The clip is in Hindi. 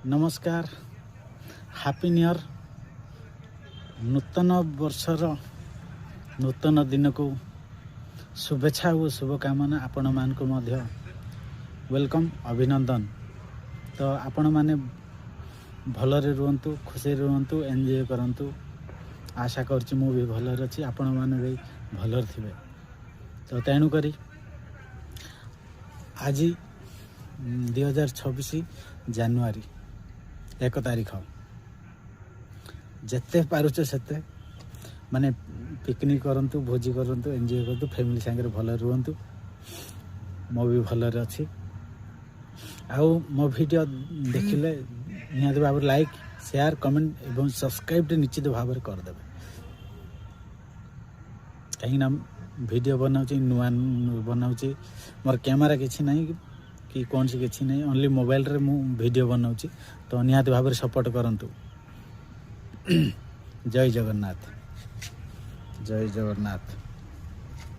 नमस्कार हैप्पी न्यू ईयर नूतन वर्षर नूतन दिन को शुभेच्छा और शुभकामना आपण मान को मध्य वेलकम अभिनंदन। तो आपण माने भलरे रुहंतु खुशी रुहंतु एंजॉय करंतु आशा करछि मु भी भलरे अछि आपण माने भी भलरे थिबे। तो तेणु करी आज 2026 जानुआरी 1 तारिख जिते पारुच सेते माने पिकनिक करंतु भोजी करंतु एंजॉय करंतु फैमिली संगे भल रुहंतु। मो भी भलरे अछि आउ मो वीडियो देखिले निहाती भाव लाइक शेयर कमेंट एवं सब्सक्राइब निश्चित भाव कर देबे कहीं वीडियो बनाऊँ नुआ बनाऊँ मोर कैमरा किसी ना कि कौन सी किसी ना ओनली मोबाइल रे मु वीडियो बनाऊँ तो निहाती भाव सपोर्ट करंतु। जय जगन्नाथ जय जगन्नाथ।